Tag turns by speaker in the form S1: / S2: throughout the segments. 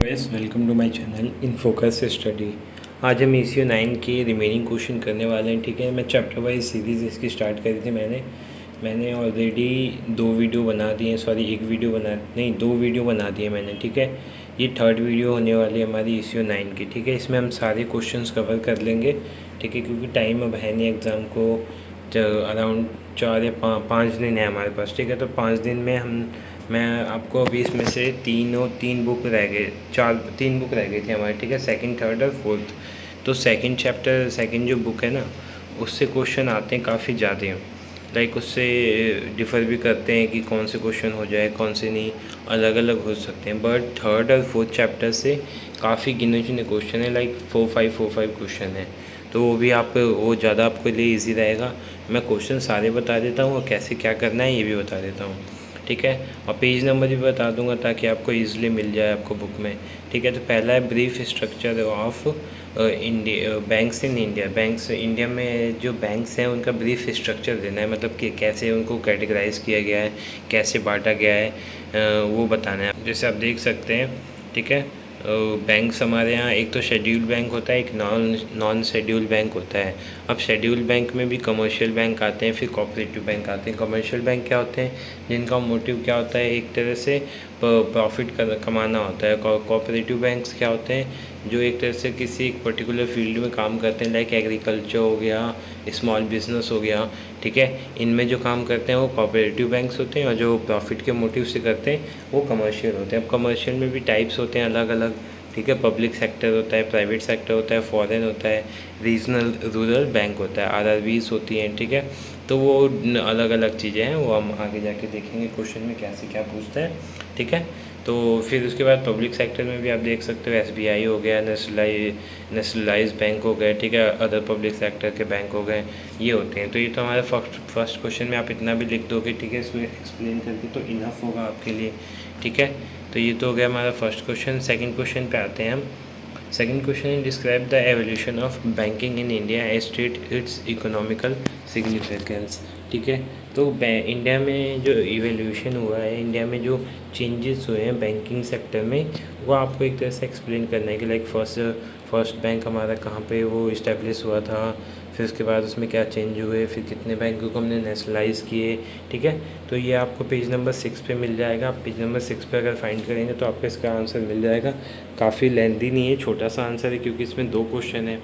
S1: Guys welcome to my channel in focus study. आज हम ECO 9 के रिमेनिंग क्वेश्चन करने वाले हैं। ठीक है, मैं चैप्टर वाइज सीरीज़ इसकी स्टार्ट करी थी। मैंने ऑलरेडी दो वीडियो बना दिए, सॉरी दो वीडियो बना दिए मैंने। ठीक है, ये थर्ड वीडियो होने वाली है हमारी ECO 9 की। ठीक है, इसमें हम सारे क्वेश्चंस कवर कर लेंगे। ठीक है, क्योंकि टाइम अब है नहीं एग्ज़ाम को, अराउंड 4 या 5 दिन है हमारे पास। ठीक है, तो 5 दिन में मैं आपको अभी इसमें से तीन बुक रह गए, तीन बुक रह गई थी हमारी। ठीक है, सेकंड, थर्ड और फोर्थ। तो सेकंड जो बुक है ना, उससे क्वेश्चन आते हैं काफ़ी ज़्यादा। लाइक उससे डिफ़र भी करते हैं कि कौन से क्वेश्चन हो जाए, कौन से नहीं, अलग अलग हो सकते हैं। बट थर्ड और फोर्थ चैप्टर से काफ़ी गिने चुने क्वेश्चन है, लाइक 4-5 क्वेश्चन है। तो वो ज़्यादा आपके लिए ईजी रहेगा। मैं क्वेश्चन सारे बता देता हूँ और कैसे क्या करना है ये भी बता देता हूँ। ठीक है, और पेज नंबर भी बता दूंगा ताकि आपको ईजिली मिल जाए आपको बुक में। ठीक है, तो पहला है brief structure of India, banks in India. Banks India में जो बैंक्स हैं उनका ब्रीफ स्ट्रक्चर देना है, मतलब कि कैसे उनको कैटेगराइज किया गया है, कैसे बांटा गया है, वो बताना है। जैसे आप देख सकते हैं। ठीक है, बैंक्स हमारे यहाँ एक तो शेड्यूल्ड बैंक होता है, एक नॉन शेड्यूल्ड बैंक होता है। अब शेड्यूल्ड बैंक में भी कमर्शियल बैंक आते हैं, फिर कोऑपरेटिव बैंक आते हैं। कमर्शियल बैंक क्या होते हैं, जिनका मोटिव क्या होता है, एक तरह से प्रॉफिट कमाना होता है। कोऑपरेटिव बैंक्स क्या होते हैं, जो एक तरह से किसी एक पर्टिकुलर फील्ड में काम करते हैं, लाइक एग्रीकल्चर हो गया, स्मॉल बिजनेस हो गया। ठीक है, इनमें जो काम करते हैं वो कोऑपरेटिव बैंक्स होते हैं, और जो प्रॉफिट के मोटिव से करते हैं वो कमर्शियल होते हैं। अब कमर्शियल में भी टाइप्स होते हैं अलग अलग। ठीक है, पब्लिक सेक्टर होता है, प्राइवेट सेक्टर होता है, फॉरेन होता है, रीजनल रूरल बैंक होता है, RRBs होती हैं। ठीक है, तो वो अलग अलग चीज़ें हैं, वो हम आगे जाके देखेंगे क्वेश्चन में कैसे क्या पूछता है। ठीक है, तो फिर उसके बाद पब्लिक सेक्टर में भी आप देख सकते हो, SBI हो गया, नेशनलाइज बैंक हो गए। ठीक है, अदर पब्लिक सेक्टर के बैंक हो गए, ये होते हैं। तो ये तो हमारे फर्स्ट क्वेश्चन में आप इतना भी लिख दोगे, ठीक है, इसको एक्सप्लेन करके तो इनफ होगा आपके लिए। ठीक है, तो ये तो हो गया हमारा फर्स्ट क्वेश्चन। सेकंड क्वेश्चन पे आते हैं हम। सेकंड क्वेश्चन है, describe the evolution of banking in India as state its economical significance. ठीक है, तो इंडिया में जो इवोल्यूशन हुआ है, इंडिया में जो चेंजेस हुए हैं बैंकिंग सेक्टर में, वो आपको एक तरह से एक्सप्लेन करना है कि लाइक फर्स्ट बैंक हमारा कहाँ पे वो इस्टेब्लिश हुआ था, फिर उसके बाद उसमें क्या चेंज हुए, फिर कितने बैंकों को हमने नेशनलाइज़ किए। ठीक है, तो ये आपको पेज नंबर 6 पे मिल जाएगा। आप पेज नंबर 6 पे अगर फाइंड करेंगे तो आपको इसका आंसर मिल जाएगा। काफ़ी लेंथी नहीं है, छोटा सा आंसर है, क्योंकि इसमें 2 क्वेश्चन है।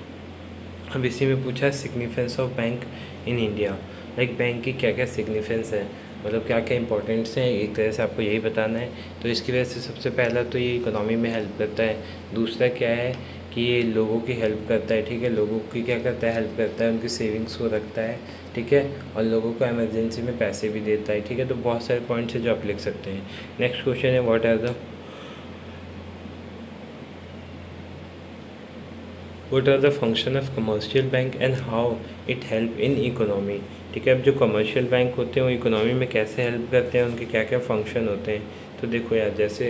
S1: अब इसी में पूछा है significance of bank in India, like bank की क्या क्या सिग्निफिकेंस है, मतलब क्या क्या इंपॉर्टेंट्स हैं, एक तरह से आपको यही बताना है। तो इसकी वजह से सबसे पहला तो ये इकोनॉमी में हेल्प करता है। दूसरा क्या है कि ये लोगों की हेल्प करता है। ठीक है, लोगों की क्या करता है, हेल्प करता है, उनकी सेविंग्स को रखता है। ठीक है, और लोगों को इमरजेंसी में पैसे भी देता है। ठीक है, तो बहुत सारे पॉइंट्स हैं जो आप लिख सकते हैं। नेक्स्ट क्वेश्चन है, what are the function of commercial bank and how it help in economy। ठीक है, अब जो कमर्शियल बैंक होते हैं वो इकोनॉमी में कैसे हेल्प करते हैं, उनके क्या क्या फंक्शन होते हैं। तो देखो यार, जैसे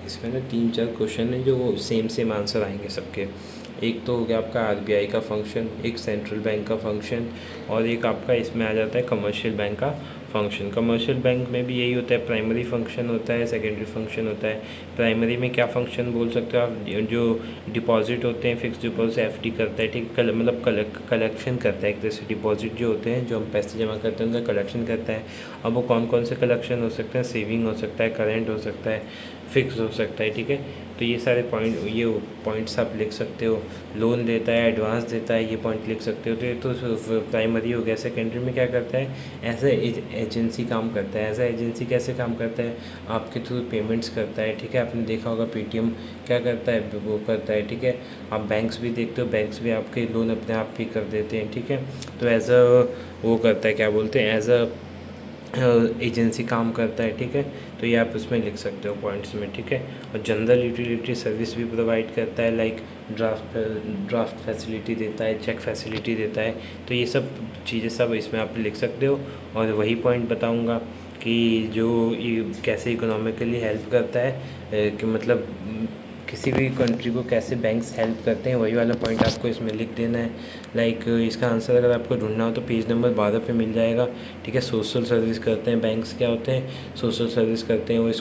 S1: इसमें ना 3-4 क्वेश्चन है जो वो सेम आंसर आएंगे सबके। एक तो हो गया आपका RBI का फंक्शन, एक सेंट्रल बैंक का फंक्शन, और एक आपका इसमें आ जाता है कमर्शियल बैंक का फंक्शन। कमर्शियल बैंक में भी यही होता है, प्राइमरी फंक्शन होता है, सेकेंडरी फंक्शन होता है। प्राइमरी में क्या फंक्शन बोल सकते हो आप, जो डिपॉजिट होते हैं, फिक्स डिपॉजिट FD करता है। ठीक, मतलब कलेक्शन करता है, एक तरह से डिपॉजिट जो होते हैं, जो हम पैसे जमा करते हैं उनका कलेक्शन करता है। अब वो कौन कौन से कलेक्शन हो सकते हैं, सेविंग हो सकता है, करेंट हो सकता है, फिक्स हो सकता है। ठीक है, तो ये सारे पॉइंट्स आप लिख सकते हो। लोन देता है, एडवांस देता है, ये पॉइंट लिख सकते हो। तो ये तो प्राइमरी हो गया। सेकेंडरी में क्या करता है, ऐसा एजेंसी काम करता है। ऐसा एजेंसी कैसे काम करता है, आपके थ्रू पेमेंट्स करता है। ठीक है, आपने देखा होगा पेटीएम क्या करता है, वो करता है। ठीक है, आप बैंक्स भी देखते हो, बैंक्स भी आपके लोन अपने आप पे कर देते हैं। ठीक है, तो एज अ वो करता है, क्या बोलते हैं, एज अ एजेंसी काम करता है। ठीक है, तो ये आप उसमें लिख सकते हो पॉइंट्स में। ठीक है, और जनरल यूटिलिटी सर्विस भी प्रोवाइड करता है, लाइक ड्राफ्ट फैसिलिटी देता है, चेक फैसिलिटी देता है। तो ये सब चीज़ें सब इसमें आप लिख सकते हो। और वही पॉइंट बताऊंगा कि जो ये कैसे इकोनॉमिकली हेल्प करता है, कि मतलब किसी भी कंट्री को कैसे बैंक्स हेल्प करते हैं, वही वाला पॉइंट आपको इसमें लिख देना है। लाइक इसका आंसर अगर आपको ढूंढना हो तो पेज नंबर 12 पे मिल जाएगा, ठीक है। सोशल सर्विस करते हैं बैंक्स, क्या होते हैं, सोशल सर्विस करते हैं। वो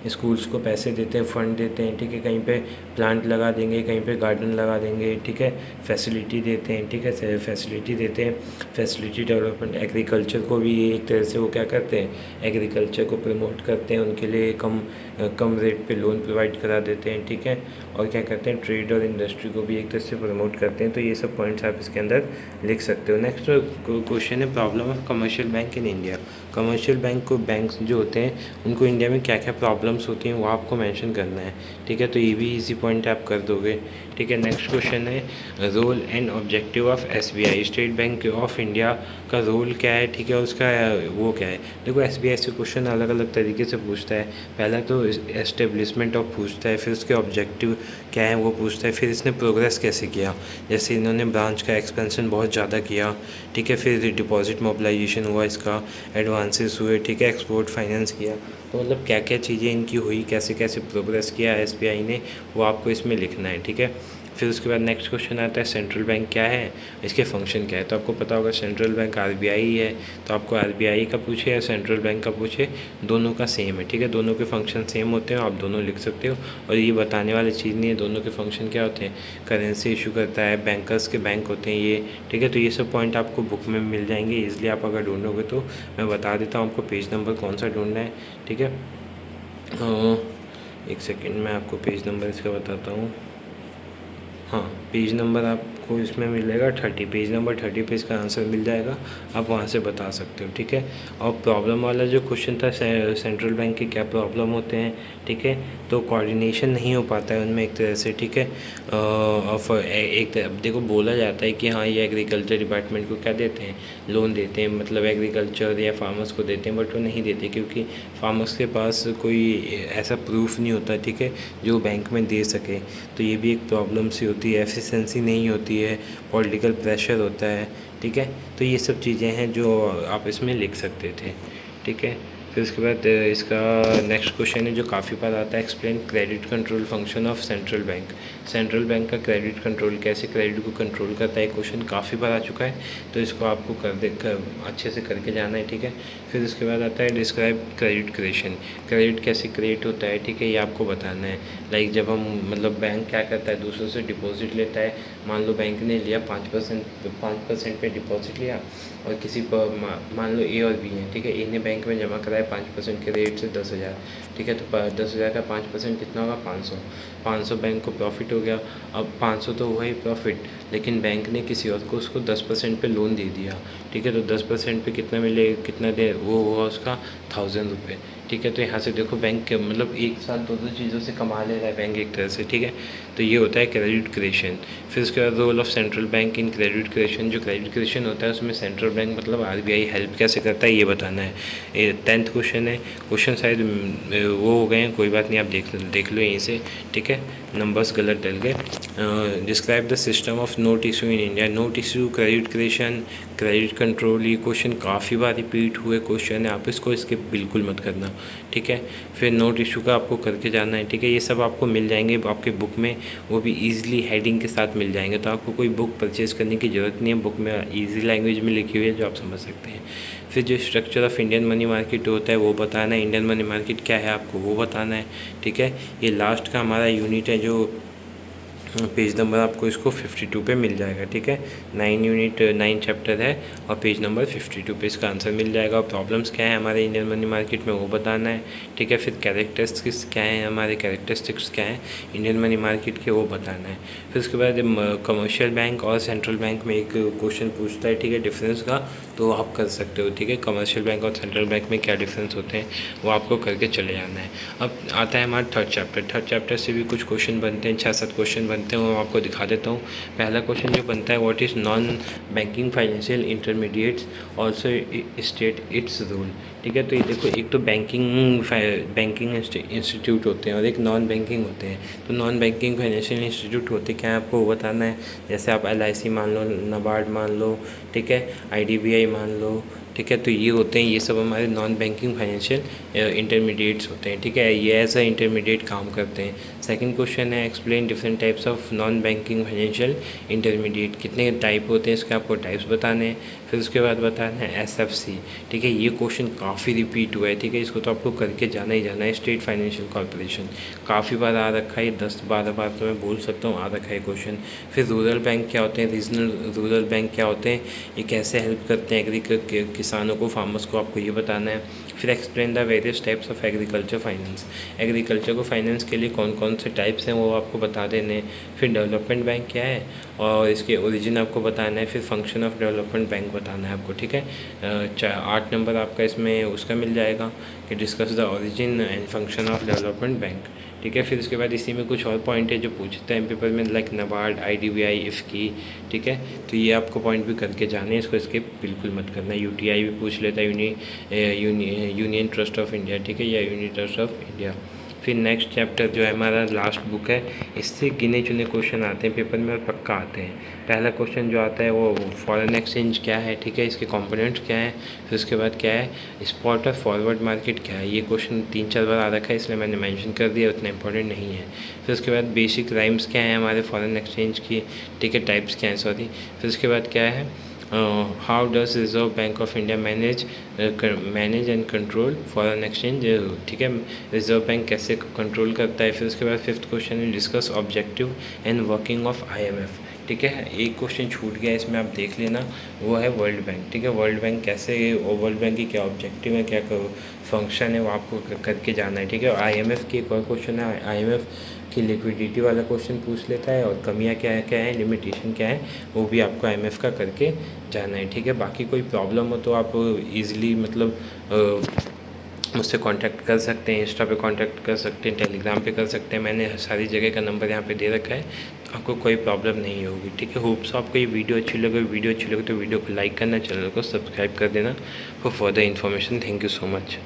S1: स्कूल्स को पैसे देते हैं, फंड देते हैं, ठीक है। कहीं पे प्लांट लगा देंगे, कहीं पे गार्डन लगा देंगे, ठीक है। फैसिलिटी देते हैं, ठीक है, फैसिलिटी देते हैं, फैसिलिटी डेवलपमेंट। एग्रीकल्चर को भी एक तरह से वो क्या करते हैं, एग्रीकल्चर को प्रमोट करते हैं, उनके लिए कम रेट पे लोन प्रोवाइड करा देते हैं, ठीक है। और क्या करते हैं, ट्रेड और इंडस्ट्री को भी एक तरह से प्रमोट करते हैं। तो ये सब पॉइंट्स आप इसके अंदर लिख सकते हो। नेक्स्ट क्वेश्चन है problem of commercial bank in India. Commercial banks जो होते हैं उनको इंडिया में क्या क्या प्रॉब्लम्स होती हैं वो आपको मेंशन करना है, ठीक है। तो ये भी इजी पॉइंट आप कर दोगे, ठीक है। नेक्स्ट क्वेश्चन है role and objective of SBI. State Bank of India का रोल क्या है, ठीक है, और उसका वो क्या है। देखो एसबीआई से क्वेश्चन अलग अलग तरीके से पूछता है। पहला तो एस्टेब्लिशमेंट ऑफ पूछता है, फिर उसके ऑब्जेक्टिव क्या है वो पूछता है, फिर इसने प्रोग्रेस कैसे किया, जैसे इन्होंने ब्रांच का एक्सपेंशन बहुत ज़्यादा किया, ठीक है। फिर डिपॉजिट मोबिलाइजेशन हुआ, इसका एडवांसेस हुए, ठीक है, एक्सपोर्ट फाइनेंस किया। तो मतलब क्या क्या चीज़ें इनकी हुई, कैसे कैसे प्रोग्रेस किया एसबीआई ने, वो आपको इसमें लिखना है, ठीक है। फिर उसके बाद नेक्स्ट क्वेश्चन आता है सेंट्रल बैंक क्या है, इसके फंक्शन क्या है। तो आपको पता होगा सेंट्रल बैंक आरबीआई है, तो आपको आरबीआई का पूछे या सेंट्रल बैंक का पूछे, दोनों का सेम है, ठीक है। दोनों के फंक्शन सेम होते हैं, आप दोनों लिख सकते हो। और ये बताने वाली चीज़ नहीं है, दोनों के फंक्शन क्या होते हैं, करेंसी इशू करता है, बैंकर्स के बैंक होते हैं ये, ठीक है। तो ये सब पॉइंट आपको बुक में मिल जाएंगे, इसलिए आप अगर ढूंढोगे तो मैं बता देता हूँ आपको पेज नंबर कौन सा ढूंढना है, ठीक है। एक सेकेंड मैं आपको पेज नंबर इसका बताता हूँ। हाँ, पेज नंबर आपको इसमें मिलेगा 30, पेज नंबर 30 पे इसका आंसर मिल जाएगा, आप वहाँ से बता सकते हो, ठीक है। और प्रॉब्लम वाला जो क्वेश्चन था सेंट्रल बैंक के क्या प्रॉब्लम होते हैं, ठीक है, तो कोऑर्डिनेशन नहीं हो पाता है उनमें एक तरह से, ठीक है। एक देखो बोला जाता है कि हाँ ये एग्रीकल्चर डिपार्टमेंट को क्या देते हैं, लोन देते हैं, मतलब एग्रीकल्चर या फार्मर्स को देते हैं, बट वो नहीं देते क्योंकि फार्मर्स के पास कोई ऐसा प्रूफ नहीं होता, ठीक है, जो बैंक में दे सके। तो ये भी एक प्रॉब्लम सी होती है, एफिशिएंसी नहीं होती है, पॉलिटिकल प्रेशर होता है, ठीक है। तो ये सब चीज़ें हैं जो आप इसमें लिख सकते थे, ठीक है। फिर उसके बाद इसका नेक्स्ट क्वेश्चन है जो काफ़ी बार आता है, explain credit control function of central bank. Central bank का क्रेडिट कंट्रोल कैसे क्रेडिट को कंट्रोल करता है, क्वेश्चन काफ़ी बार आ चुका है, तो इसको आपको अच्छे से करके जाना है, ठीक है। फिर उसके बाद आता है डिस्क्राइब क्रेडिट क्रिएशन। क्रेडिट कैसे क्रिएट होता है, ठीक है, ये आपको बताना है। लाइक जब हम मतलब बैंक क्या करता है, दूसरों से डिपॉजिट लेता है। मान लो बैंक ने लिया 5% पे डिपॉजिट लिया, और किसी पर मान लो ए और बी है, ठीक है, ए ने बैंक में जमा कराया 5% के रेट से 10,000, ठीक है। तो 10,000 का 5% कितना होगा, 500 बैंक को प्रॉफिट हो गया। अब 500 तो हुआ ही प्रॉफिट, लेकिन बैंक ने किसी और को उसको 10% पे लोन दे दिया, ठीक है। तो 10% पे कितना मिले, कितना दे, वो हुआ उसका 1,000 रुपये, ठीक है। तो यहाँ से देखो बैंक मतलब एक साथ दो चीज़ों से कमा ले रहा है बैंक एक तरह से, ठीक है। तो ये होता है क्रेडिट क्रिएशन। फिर उसके बाद role of central bank in credit creation. जो क्रेडिट क्रिएशन होता है उसमें सेंट्रल बैंक मतलब आरबीआई हेल्प कैसे करता है ये बताना है। 10th क्वेश्चन है, क्वेश्चन शायद वो हो गए हैं, कोई बात नहीं, आप देख लो यहीं से, ठीक है, नंबर्स गलत डल गए। Describe the system of note issue in India. Note issue, credit creation, credit control, ये क्वेश्चन काफ़ी बार रिपीट हुए क्वेश्चन है, आप इसको स्किप बिल्कुल मत करना, ठीक है। फिर नोट इशू का आपको करके जाना है, ठीक है। ये सब आपको मिल जाएंगे आपके बुक में, वो भी ईजिली हेडिंग के साथ मिल जाएंगे, तो आपको कोई बुक परचेज़ करने की ज़रूरत नहीं है, बुक में ईजी लैंग्वेज में लिखी हुई है जो आप समझ सकते हैं। फिर जो structure of Indian money market होता है वो बताना है, इंडियन मनी मार्केट क्या है आपको वो बताना है, ठीक है। ये लास्ट का हमारा यूनिट है जो पेज नंबर आपको इसको 52 पे मिल जाएगा, ठीक है। 9 चैप्टर है और पेज नंबर 52 पे इसका आंसर मिल जाएगा। और प्रॉब्लम्स क्या है हमारे इंडियन मनी मार्केट में वो बताना है, ठीक है। फिर कैरेक्टरिस्टिक्स क्या है, हमारे कैरेक्टरिस्टिक्स क्या है इंडियन मनी मार्केट के, वो बताना है। फिर उसके बाद कमर्शियल बैंक और सेंट्रल बैंक में एक क्वेश्चन पूछता है, ठीक है, डिफरेंस का, तो आप कर सकते हो, ठीक है। कमर्शियल बैंक और सेंट्रल बैंक में क्या डिफरेंस होते हैं वो आपको करके चले जाना है। अब आता है हमारा थर्ड चैप्टर से भी कुछ क्वेश्चन बनते हैं, 6-7 क्वेश्चन बनते हैं, वो आपको दिखा देता हूँ। पहला क्वेश्चन जो बनता है, what is non banking financial intermediates also state its role, ठीक है। तो ये देखो, एक तो बैंकिंग इंस्टीट्यूट होते हैं और एक नॉन बैंकिंग होते हैं। तो नॉन बैंकिंग फाइनेंशियल इंस्टीट्यूट होते क्या है आपको बताना है। जैसे आप LIC मान लो, नाबार्ड मान लो, ठीक है, IDBI मान लो, ठीक है। तो ये होते हैं, ये सब हमारे नॉन बैंकिंग फाइनेंशियल इंटरमीडिएट्स होते हैं, ठीक है, ये एज अ इंटरमीडिएट काम करते हैं। सेकंड क्वेश्चन है explain different types of non banking financial intermediate, कितने टाइप होते हैं इसके आपको टाइप्स बताने हैं। फिर उसके बाद बताना है SFC, ठीक है, ये क्वेश्चन काफ़ी रिपीट हुआ है, ठीक है, इसको तो आपको करके जाना ही जाना है। स्टेट फाइनेंशियल कॉर्पोरेशन काफ़ी बार आ रखा है, 10-12 बार तो मैं बोल सकता हूँ आ रखा है क्वेश्चन। फिर रूरल बैंक क्या होते हैं, रीजनल रूरल बैंक क्या होते हैं, ये कैसे हेल्प करते हैं किसानों को, फार्मर्स को, आपको ये बताना है। फिर explain the various types of agriculture finance, agriculture को फाइनेंस के लिए कौन कौन से टाइप्स हैं वो आपको बता देने हैं। फिर डेवलपमेंट बैंक क्या है और इसके ओरिजिन आपको बताना है। फिर फंक्शन ऑफ डेवलपमेंट बैंक बताना है आपको, ठीक है। 8 नंबर आपका इसमें उसका मिल जाएगा कि discuss the origin and function of development bank, ठीक है। फिर उसके बाद इसी में कुछ और पॉइंट है जो पूछते हैं पेपर में, लाइक नाबार्ड, IDBI, IFकी, ठीक है, तो ये आपको पॉइंट भी करके जाने हैं, इसको स्किप बिल्कुल मत करना। UTI भी पूछ लेता है, यूनियन ट्रस्ट ऑफ इंडिया, ठीक है, या यूनियन ट्रस्ट ऑफ इंडिया। फिर नेक्स्ट चैप्टर जो है हमारा लास्ट बुक है, इससे गिने चुने क्वेश्चन आते हैं पेपर में और पक्का आते हैं। पहला क्वेश्चन जो आता है वो फॉरेन एक्सचेंज क्या है, ठीक है, इसके कंपोनेंट्स क्या है। फिर उसके बाद क्या है स्पॉट और फॉरवर्ड मार्केट क्या है, ये क्वेश्चन 3-4 बार आ रखा है इसलिए मैंने मेंशन कर दिया, उतना इंपॉर्टेंट नहीं है। फिर उसके बाद बेसिक राइम्स क्या है हमारे फॉरेन एक्सचेंज की, ठीक है, टाइप्स क्या है, सॉरी। फिर उसके बाद क्या है how does reserve bank of India manage and control foreign exchange, ठीक है, रिजर्व बैंक कैसे कंट्रोल करता है। फिर उसके बाद 5th क्वेश्चन में discuss objective and working of IMF, ठीक है। एक क्वेश्चन छूट गया इसमें, आप देख लेना, वो है वर्ल्ड बैंक, ठीक है, वर्ल्ड बैंक कैसे, वर्ल्ड बैंक की क्या ऑब्जेक्टिव है, क्या फंक्शन है, वो आपको करके जाना है, ठीक है। और IMF की एक और क्वेश्चन है, IMF की लिक्विडिटी वाला क्वेश्चन पूछ लेता है, और कमियां क्या है, क्या है लिमिटेशन क्या है, वो भी आपको IMF का करके जाना है, ठीक है। बाकी कोई प्रॉब्लम हो तो आप ईज़िली मतलब मुझसे कांटेक्ट कर सकते हैं, इंस्टा पे कांटेक्ट कर सकते हैं, टेलीग्राम पे कर सकते हैं, मैंने सारी जगह का नंबर यहाँ पे दे रखा है, तो आपको कोई प्रॉब्लम नहीं होगी, ठीक है। होप्स आपको ये वीडियो अच्छी लगे, वीडियो अच्छी लगे तो वीडियो को लाइक करना, चैनल को सब्सक्राइब कर देना for further information. Thank you so much.